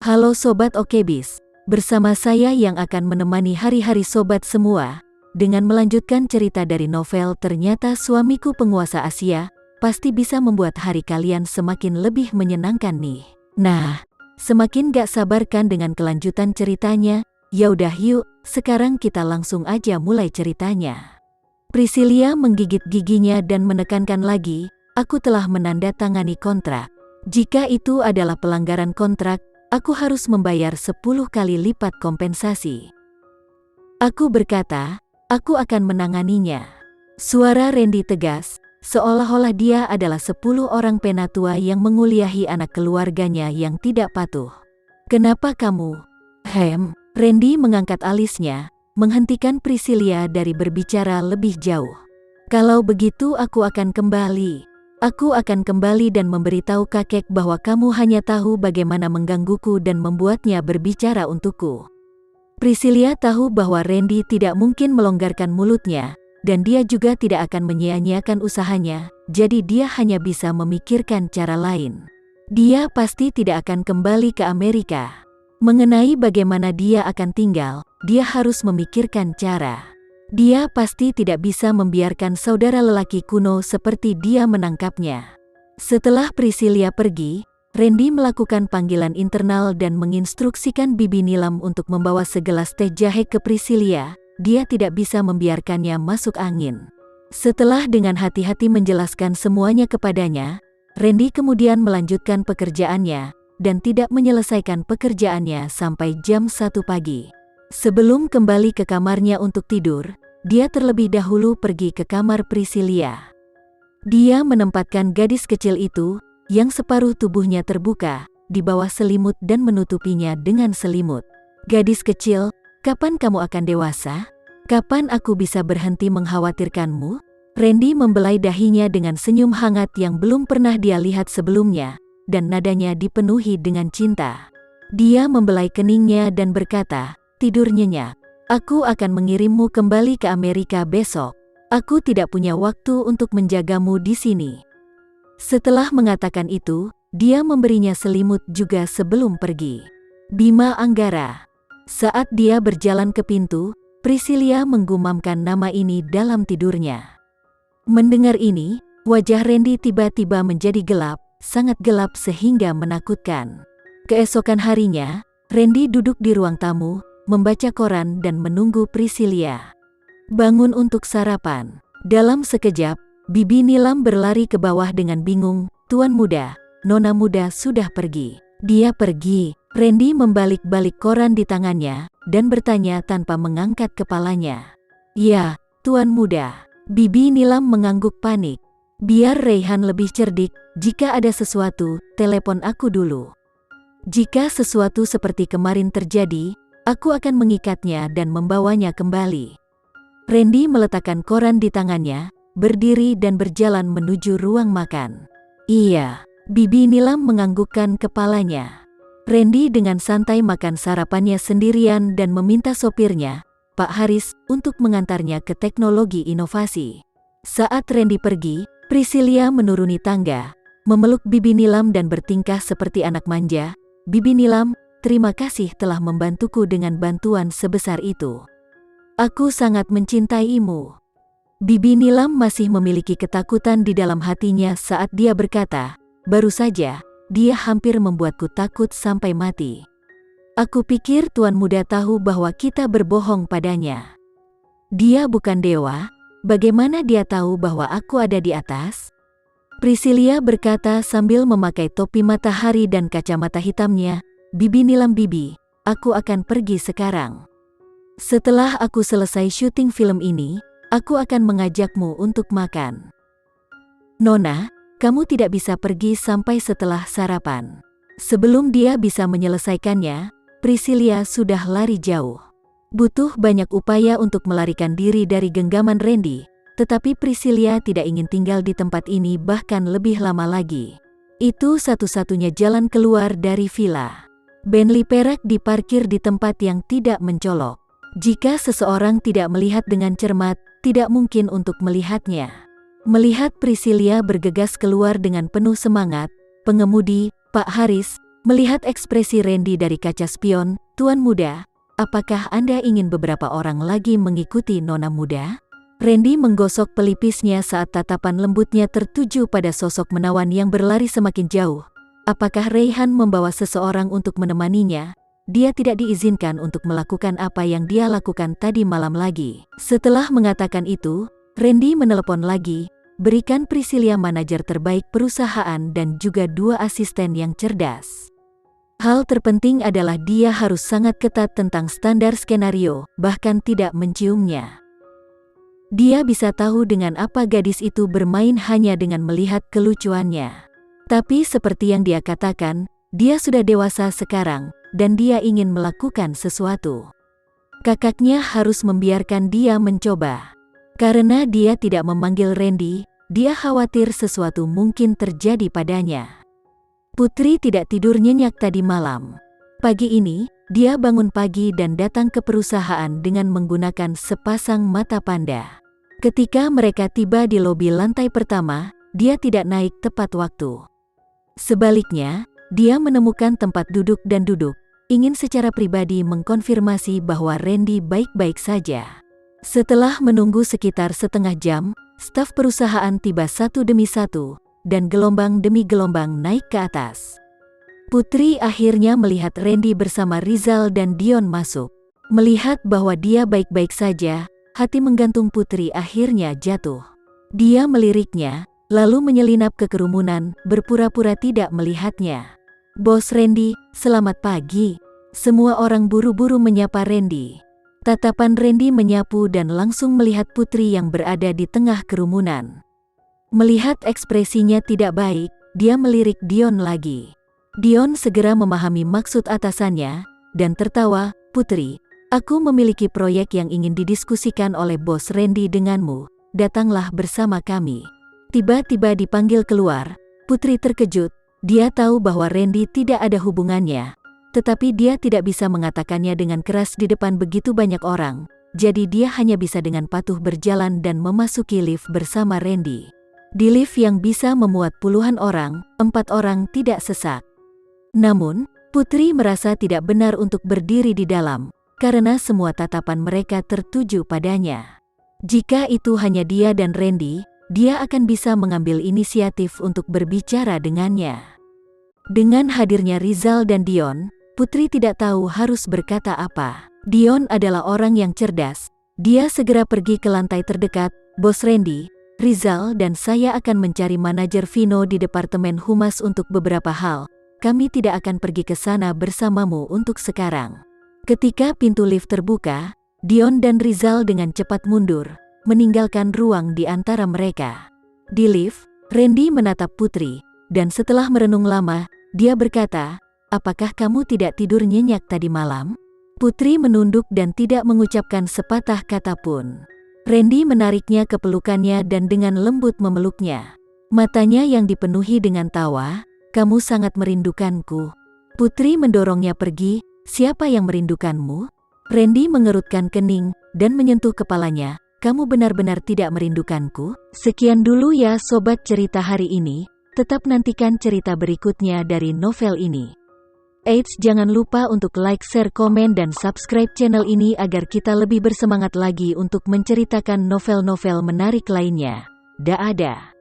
Halo Sobat Okebis, bersama saya yang akan menemani hari-hari Sobat semua, dengan melanjutkan cerita dari novel Ternyata Suamiku Penguasa Asia, pasti bisa membuat hari kalian semakin lebih menyenangkan nih. Nah, semakin gak sabarkan dengan kelanjutan ceritanya, yaudah yuk, sekarang kita langsung aja mulai ceritanya. Priscilia menggigit giginya dan menekankan lagi, aku telah menandatangani kontrak. Jika itu adalah pelanggaran kontrak, aku harus membayar 10 kali lipat kompensasi. Aku berkata, aku akan menanganinya. Suara Randy tegas, seolah-olah dia adalah 10 orang penatua yang menguliahi anak keluarganya yang tidak patuh. Kenapa kamu? Randy mengangkat alisnya, menghentikan Priscilia dari berbicara lebih jauh. Kalau begitu aku akan kembali. Aku akan kembali dan memberitahu kakek bahwa kamu hanya tahu bagaimana menggangguku dan membuatnya berbicara untukku. Priscilia tahu bahwa Randy tidak mungkin melonggarkan mulutnya, dan dia juga tidak akan menyia-nyiakan usahanya, jadi dia hanya bisa memikirkan cara lain. Dia pasti tidak akan kembali ke Amerika. Mengenai bagaimana dia akan tinggal, dia harus memikirkan cara. Dia pasti tidak bisa membiarkan saudara lelaki kuno seperti dia menangkapnya. Setelah Priscilia pergi, Randy melakukan panggilan internal dan menginstruksikan Bibi Nilam untuk membawa segelas teh jahe ke Priscilia. Dia tidak bisa membiarkannya masuk angin. Setelah dengan hati-hati menjelaskan semuanya kepadanya, Randy kemudian melanjutkan pekerjaannya dan tidak menyelesaikan pekerjaannya sampai jam 1 pagi. Sebelum kembali ke kamarnya untuk tidur, dia terlebih dahulu pergi ke kamar Priscilia. Dia menempatkan gadis kecil itu, yang separuh tubuhnya terbuka, di bawah selimut dan menutupinya dengan selimut. Gadis kecil, kapan kamu akan dewasa? Kapan aku bisa berhenti mengkhawatirkanmu? Randy membelai dahinya dengan senyum hangat yang belum pernah dia lihat sebelumnya, dan nadanya dipenuhi dengan cinta. Dia membelai keningnya dan berkata, tidur nyenyak. Aku akan mengirimmu kembali ke Amerika besok. Aku tidak punya waktu untuk menjagamu di sini. Setelah mengatakan itu, dia memberinya selimut juga sebelum pergi. Bima Anggara. Saat dia berjalan ke pintu, Priscilia menggumamkan nama ini dalam tidurnya. Mendengar ini, wajah Randy tiba-tiba menjadi gelap, sangat gelap sehingga menakutkan. Keesokan harinya, Randy duduk di ruang tamu, membaca koran dan menunggu Priscilia bangun untuk sarapan. Dalam sekejap, Bibi Nilam berlari ke bawah dengan bingung, Tuan muda, Nona muda sudah pergi. Dia pergi. Randy membalik-balik koran di tangannya, dan bertanya tanpa mengangkat kepalanya. Ya, Tuan muda. Bibi Nilam mengangguk panik. Biar Reyhan lebih cerdik, jika ada sesuatu, telepon aku dulu. Jika sesuatu seperti kemarin terjadi, aku akan mengikatnya dan membawanya kembali. Randy meletakkan koran di tangannya, berdiri dan berjalan menuju ruang makan. Iya, Bibi Nilam menganggukkan kepalanya. Randy dengan santai makan sarapannya sendirian dan meminta sopirnya, Pak Haris, untuk mengantarnya ke teknologi inovasi. Saat Randy pergi, Priscilia menuruni tangga, memeluk Bibi Nilam dan bertingkah seperti anak manja. Bibi Nilam, terima kasih telah membantuku dengan bantuan sebesar itu. Aku sangat mencintaimu. Bibi Nilam masih memiliki ketakutan di dalam hatinya saat dia berkata, baru saja, dia hampir membuatku takut sampai mati. Aku pikir Tuan muda tahu bahwa kita berbohong padanya. Dia bukan dewa, bagaimana dia tahu bahwa aku ada di atas? Priscilia berkata sambil memakai topi matahari dan kacamata hitamnya, Bibi Nilam Bibi, aku akan pergi sekarang. Setelah aku selesai syuting film ini, aku akan mengajakmu untuk makan. Nona, kamu tidak bisa pergi sampai setelah sarapan. Sebelum dia bisa menyelesaikannya, Priscilia sudah lari jauh. Butuh banyak upaya untuk melarikan diri dari genggaman Randy, tetapi Priscilia tidak ingin tinggal di tempat ini bahkan lebih lama lagi. Itu satu-satunya jalan keluar dari villa. Bentley perak diparkir di tempat yang tidak mencolok. Jika seseorang tidak melihat dengan cermat, tidak mungkin untuk melihatnya. Melihat Priscilia bergegas keluar dengan penuh semangat, pengemudi, Pak Haris, Melihat ekspresi Randy dari kaca spion, "Tuan muda, apakah Anda ingin beberapa orang lagi mengikuti nona muda?" Randy menggosok pelipisnya saat tatapan lembutnya tertuju pada sosok menawan yang berlari semakin jauh. Apakah Rayhan membawa seseorang untuk menemaninya? Dia tidak diizinkan untuk melakukan apa yang dia lakukan tadi malam lagi. Setelah mengatakan itu, Randy menelepon lagi, berikan Priscilla manajer terbaik perusahaan dan juga 2 asisten yang cerdas. Hal terpenting adalah dia harus sangat ketat tentang standar skenario, bahkan tidak menciumnya. Dia bisa tahu dengan apa gadis itu bermain hanya dengan melihat kelucuannya. Tapi seperti yang dia katakan, dia sudah dewasa sekarang, dan dia ingin melakukan sesuatu. Kakaknya harus membiarkan dia mencoba. Karena dia tidak memanggil Randy, dia khawatir sesuatu mungkin terjadi padanya. Putri tidak tidur nyenyak tadi malam. Pagi ini, dia bangun pagi dan datang ke perusahaan dengan menggunakan sepasang mata panda. Ketika mereka tiba di lobi lantai pertama, dia tidak naik tepat waktu. Sebaliknya, dia menemukan tempat duduk dan duduk, ingin secara pribadi mengkonfirmasi bahwa Randy baik-baik saja. Setelah menunggu sekitar setengah jam, staf perusahaan tiba satu demi satu, dan gelombang demi gelombang naik ke atas. Putri akhirnya melihat Randy bersama Rizal dan Dion masuk. Melihat bahwa dia baik-baik saja, hati menggantung Putri akhirnya jatuh. Dia meliriknya, lalu menyelinap ke kerumunan, berpura-pura tidak melihatnya. "Bos Randy, selamat pagi." Semua orang buru-buru menyapa Randy. Tatapan Randy menyapu dan langsung melihat Putri yang berada di tengah kerumunan. Melihat ekspresinya tidak baik, dia melirik Dion lagi. Dion segera memahami maksud atasannya, dan tertawa, "Putri, aku memiliki proyek yang ingin didiskusikan oleh bos Randy denganmu, datanglah bersama kami." Tiba-tiba dipanggil keluar, Putri terkejut, dia tahu bahwa Randy tidak ada hubungannya, tetapi dia tidak bisa mengatakannya dengan keras di depan begitu banyak orang, jadi dia hanya bisa dengan patuh berjalan dan memasuki lift bersama Randy. Di lift yang bisa memuat puluhan orang, 4 orang tidak sesak. Namun, Putri merasa tidak benar untuk berdiri di dalam, karena semua tatapan mereka tertuju padanya. Jika itu hanya dia dan Randy, dia akan bisa mengambil inisiatif untuk berbicara dengannya. Dengan hadirnya Rizal dan Dion, Putri tidak tahu harus berkata apa. Dion adalah orang yang cerdas. Dia segera pergi ke lantai terdekat, "Bos Randy, Rizal dan saya akan mencari manajer Vino di Departemen Humas untuk beberapa hal. Kami tidak akan pergi ke sana bersamamu untuk sekarang." Ketika pintu lift terbuka, Dion dan Rizal dengan cepat mundur, meninggalkan ruang di antara mereka. Di lift, Randy menatap Putri, dan setelah merenung lama, dia berkata, "Apakah kamu tidak tidur nyenyak tadi malam?" Putri menunduk dan tidak mengucapkan sepatah kata pun. Randy menariknya ke pelukannya dan dengan lembut memeluknya. Matanya yang dipenuhi dengan tawa, "Kamu sangat merindukanku." Putri mendorongnya pergi, "Siapa yang merindukanmu?" Randy mengerutkan kening, dan menyentuh kepalanya, "Kamu benar-benar tidak merindukanku?" Sekian dulu ya sobat cerita hari ini, tetap nantikan cerita berikutnya dari novel ini. Eits, jangan lupa untuk like, share, komen, dan subscribe channel ini agar kita lebih bersemangat lagi untuk menceritakan novel-novel menarik lainnya. Dah ada.